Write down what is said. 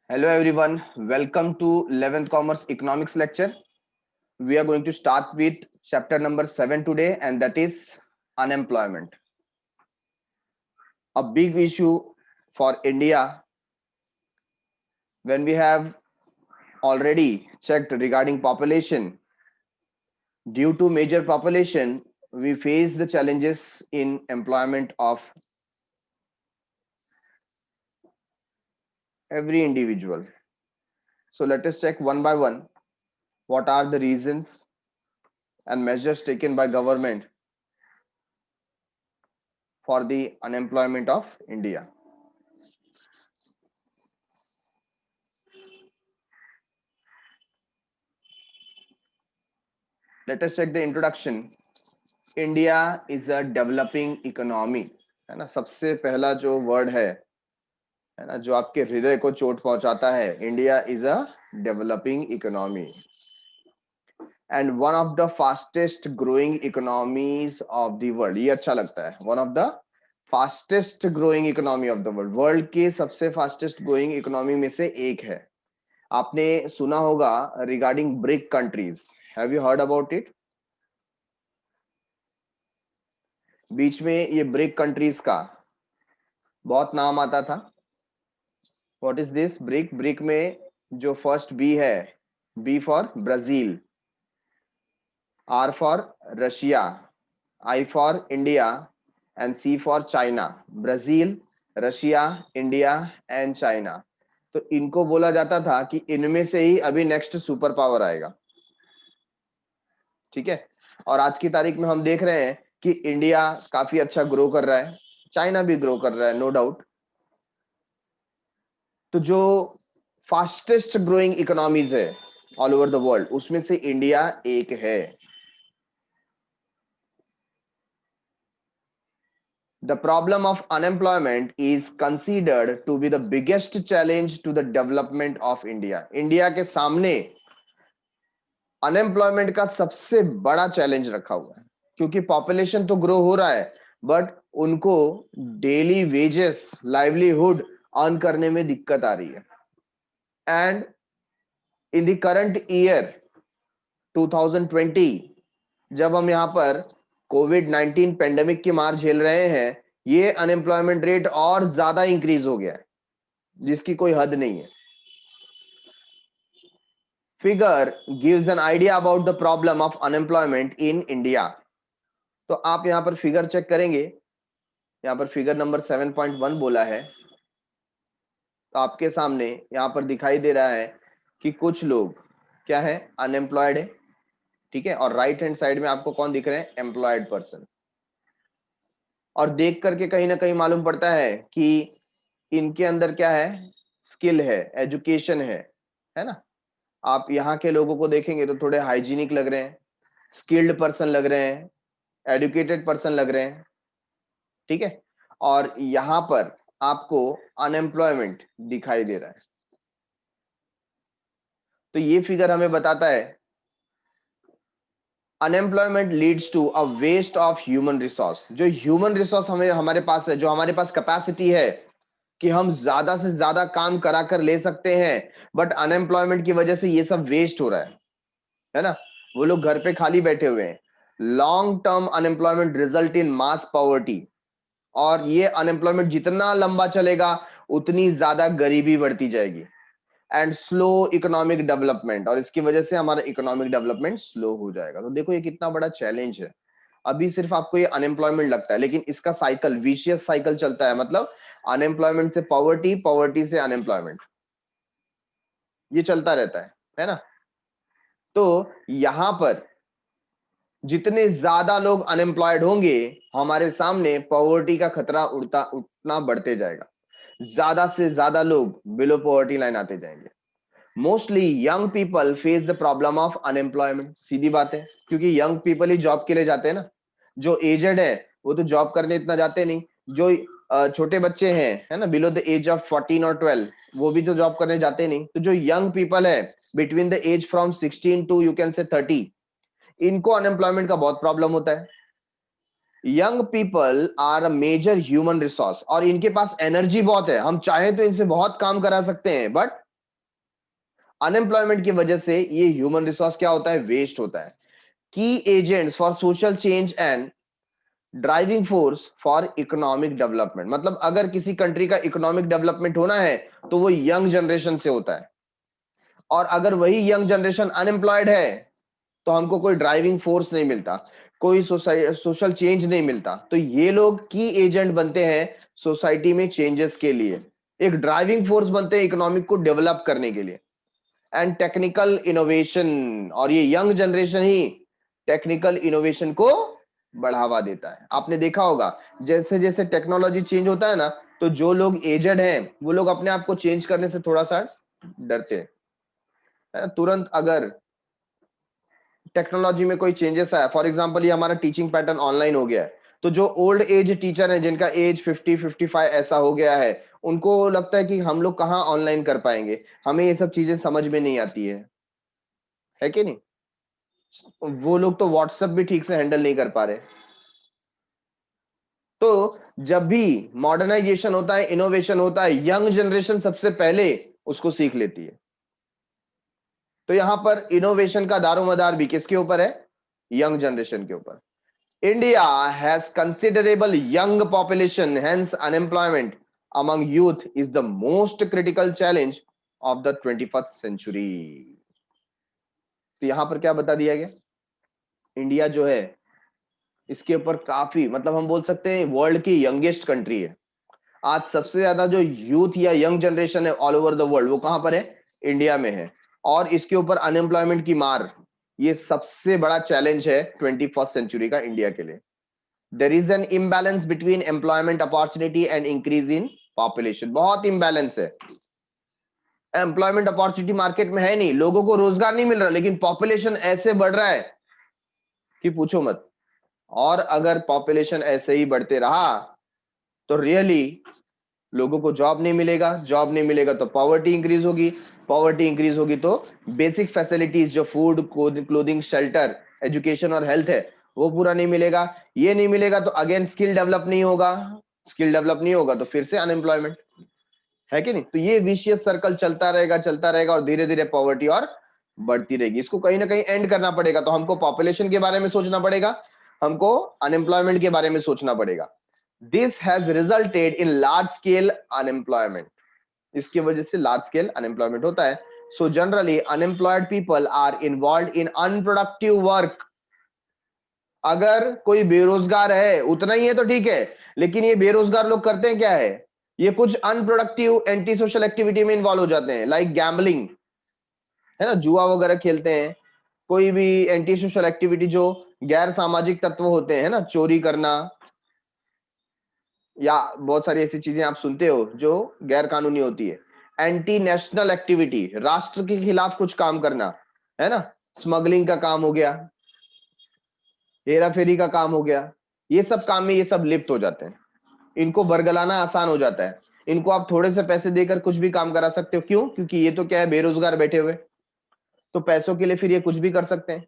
Hello everyone, welcome to 11th Commerce Economics lecture. We are going to start with chapter number 7 today, and that is unemployment. A big issue for India. When we have already checked regarding population, due to major population, we face the challenges in employment of every individual. So let us check one by one what are the reasons and measures taken by government for the unemployment of India. Let us check the introduction. India is a developing economy, है ना. सबसे पहला जो word है ना, जो आपके हृदय को चोट पहुंचाता है, India is a developing economy and one of the fastest growing economies of the world. ये अच्छा लगता है, one of the fastest growing economy of the world. World के सबसे फास्टेस्ट ग्रोइंग इकोनॉमी में से एक है. आपने सुना होगा regarding BRIC countries. Have you heard about it? बीच में ये ब्रिक कंट्रीज का बहुत नाम आता था. What is this BRIC? BRIC में जो फर्स्ट बी है, B for Brazil, R for Russia, I for India and C for China. Brazil, Russia, India and China. तो इनको बोला जाता था कि इनमें से ही अभी नेक्स्ट सुपर पावर आएगा. ठीक है. और आज की तारीख में हम देख रहे हैं कि इंडिया काफी अच्छा ग्रो कर रहा है, चाइना भी ग्रो कर रहा है, नो डाउट. तो जो फास्टेस्ट ग्रोइंग इकोनॉमीज है ऑल ओवर द वर्ल्ड, उसमें से इंडिया एक है. The problem of unemployment is considered to be the biggest challenge to the development of India. India के सामने अनएम्प्लॉयमेंट का सबसे बड़ा चैलेंज रखा हुआ है, क्योंकि पॉपुलेशन तो ग्रो हो रहा है, बट उनको डेली वेजेस, लाइवलीहुड अर्न करने में दिक्कत आ रही है. And in the current year 2020, जब हम यहाँ पर कोविड-19 पेंडेमिक की मार झेल रहे हैं, ये अनएम्प्लॉयमेंट रेट और ज्यादा इंक्रीज हो गया है, जिसकी कोई हद नहीं है. Figure gives an idea about the problem of unemployment in India. तो आप यहाँ पर फिगर चेक करेंगे, यहाँ पर फिगर नंबर 7.1 बोला है. तो आपके सामने यहाँ पर दिखाई दे रहा है कि कुछ लोग क्या है, अनएम्प्लॉयड है. ठीक है. और राइट हैंड साइड में आपको कौन दिख रहे हैं? Employed person. और देख करके कहीं ना कहीं मालूम पड़ता है कि इनके अंदर क्या है, स्किल है, एजुकेशन है ना. आप यहाँ के लोगों को देखेंगे तो थोड़े हाइजीनिक लग रहे हैं, स्किल्ड पर्सन लग रहे हैं, एजुकेटेड पर्सन लग रहे हैं. ठीक है. और यहाँ पर आपको अनएम्प्लॉयमेंट दिखाई दे रहा है. तो ये फिगर हमें बताता है unemployment leads to a waste of human resource. जो ह्यूमन रिसोर्स हमारे पास है, जो हमारे पास कैपेसिटी है कि हम ज्यादा से ज्यादा काम करा कर ले सकते हैं, बट अनएम्प्लॉयमेंट की वजह से ये सब वेस्ट हो रहा है ना. वो लोग घर पे खाली बैठे हुए हैं. Long term unemployment result in mass poverty. और ये अनएम्प्लॉयमेंट जितना लंबा चलेगा उतनी ज्यादा गरीबी बढ़ती जाएगी. एंड स्लो इकोनॉमिक डेवलपमेंट, और इसकी वजह से हमारा इकोनॉमिक डेवलपमेंट स्लो हो जाएगा. तो देखो ये कितना बड़ा चैलेंज है. अभी सिर्फ आपको ये अनएम्प्लॉयमेंट लगता है, लेकिन इसका साइकिल, विशियस साइकिल चलता है. मतलब अनएम्प्लॉयमेंट से पॉवर्टी, पॉवर्टी से अनएम्प्लॉयमेंट, ये चलता रहता है ना. तो यहां पर जितने ज्यादा लोग अनएम्प्लॉयड होंगे, हमारे सामने पॉवर्टी का खतरा उतना बढ़ते जाएगा. ज्यादा से ज्यादा लोग बिलो पॉवर्टी लाइन आते जाएंगे. Mostly young people face the problem of unemployment. सीधी बात है, क्योंकि यंग पीपल ही जॉब के लिए जाते हैं ना. जो एजेड है वो तो जॉब करने इतना जाते नहीं. जो छोटे बच्चे हैं, है ना, बिलो द एज ऑफ 14 और 12, वो भी तो जॉब करने जाते नहीं. तो जो यंग पीपल है between the age from 16 to you can say 30, इनको अनएम्प्लॉयमेंट का बहुत प्रॉब्लम होता है. Young people are a major human resource, और इनके पास एनर्जी बहुत है. हम चाहे तो इनसे बहुत काम करा सकते हैं, बट अनएम्प्लॉयमेंट की वजह से ये ह्यूमन रिसोर्स क्या होता है, वेस्ट होता है। की agents for social change and driving force for economic development, मतलब अगर किसी कंट्री का इकोनॉमिक डेवलपमेंट होना है तो वो यंग जनरेशन से होता है, और अगर वही यंग जनरेशन अनएम्प्लॉयड है तो हमको कोई ड्राइविंग फोर्स नहीं मिलता, कोई सोशल चेंज नहीं मिलता। तो ये लोग की एजेंट बनते हैं सोसाइटी में चेंजेस के लिए, एक ड्राइविंग फोर्स बनते हैं इकोनॉमिक को डेवलप करने के लिए, एंड टेक्निकल इनोवेशन, और ये यंग जनरेशन ही टेक्निकल इनोवेशन को बढ़ावा देता है। आपने देखा होगा जैसे जैसे टेक्नोलॉजी चेंज होता है ना, तो जो लोग एजेड हैं वो लोग अपने आप को चेंज करने से थोड़ा सा डरते हैं, है ना? तुरंत अगर टेक्नोलॉजी में कोई चेंजेस आया, फॉर एग्जांपल ये हमारा टीचिंग पैटर्न ऑनलाइन हो गया है, तो जो ओल्ड एज टीचर हैं जिनका एज 50-55 ऐसा हो गया है, उनको लगता है कि हम लोग कहाँ ऑनलाइन कर पाएंगे, हमें ये सब चीजें समझ में नहीं आती है कि नहीं? वो लोग तो व्हाट्सएप भी ठीक से हैंडल नहीं कर पा रहे। तो जब भी मॉडर्नाइजेशन होता है, इनोवेशन होता है, यंग जनरेशन सबसे पहले उसको सीख लेती है। तो यहां पर इनोवेशन का दारोमदार भी किसके ऊपर है, यंग जनरेशन के ऊपर। India has considerable young population, hence unemployment among youth is the most critical challenge of the 21st century। तो यहां पर क्या बता दिया गया, इंडिया जो है इसके ऊपर काफी, मतलब हम बोल सकते हैं वर्ल्ड की यंगेस्ट कंट्री है। आज सबसे ज्यादा जो यूथ या यंग जनरेशन है ऑल ओवर द वर्ल्ड, वो कहां पर है, इंडिया में है। और इसके ऊपर अनएम्प्लॉयमेंट की मार, ये सबसे बड़ा चैलेंज है 21st सेंचुरी का इंडिया के लिए। There is an imbalance between employment opportunity and increase in population, बहुत इम्बैलेंस है। एम्प्लॉयमेंट अपॉर्चुनिटी मार्केट में है नहीं, लोगों को रोजगार नहीं मिल रहा, लेकिन पॉपुलेशन ऐसे बढ़ रहा है कि पूछो मत। और अगर पॉपुलेशन ऐसे ही बढ़ते रहा तो रियली लोगों को जॉब नहीं मिलेगा, जॉब नहीं मिलेगा तो पॉवर्टी इंक्रीज होगी, पॉवर्टी इंक्रीज होगी तो बेसिक फैसिलिटीज जो फूड, क्लोथिंग, शेल्टर, एजुकेशन और हेल्थ है वो पूरा नहीं मिलेगा। ये नहीं मिलेगा तो अगेन स्किल डेवलप नहीं होगा, स्किल डेवलप नहीं होगा तो फिर से अनएम्प्लॉयमेंट, है कि नहीं? तो ये विशियस सर्कल चलता रहेगा और धीरे धीरे पॉवर्टी और बढ़ती रहेगी। इसको कहीं ना कहीं एंड करना पड़ेगा, तो हमको पॉपुलेशन के बारे में सोचना पड़ेगा, हमको अनएम्प्लॉयमेंट के बारे में सोचना पड़ेगा। This has resulted in large scale unemployment, इसकी वजह से लार्ज स्केल अनएम्प्लॉयमेंट होता है। So generally unemployed people are involved in unproductive work. अगर कोई बेरोजगार है, उतना ही है तो ठीक है, लेकिन ये बेरोजगार लोग करते हैं क्या है, ये कुछ अनप्रोडक्टिव एंटी सोशल एक्टिविटी में इन्वॉल्व हो जाते हैं, लाइक गैम्बलिंग, है ना, जुआ वगैरह खेलते हैं, कोई भी एंटी सोशल एक्टिविटी जो गैर सामाजिक तत्व होते हैं, ना, चोरी करना, या बहुत सारी ऐसी चीजें आप सुनते हो जो गैर कानूनी होती है। एंटी नेशनल एक्टिविटी, राष्ट्र के खिलाफ कुछ काम करना, है ना, स्मगलिंग का काम हो गया, हेरा फेरी का काम हो गया, ये सब काम में ये सब लिप्त हो जाते हैं। इनको बरगलाना आसान हो जाता है, इनको आप थोड़े से पैसे देकर कुछ भी काम करा सकते हो। क्यों? क्योंकि ये तो क्या है, बेरोजगार बैठे हुए, तो पैसों के लिए फिर ये कुछ भी कर सकते हैं।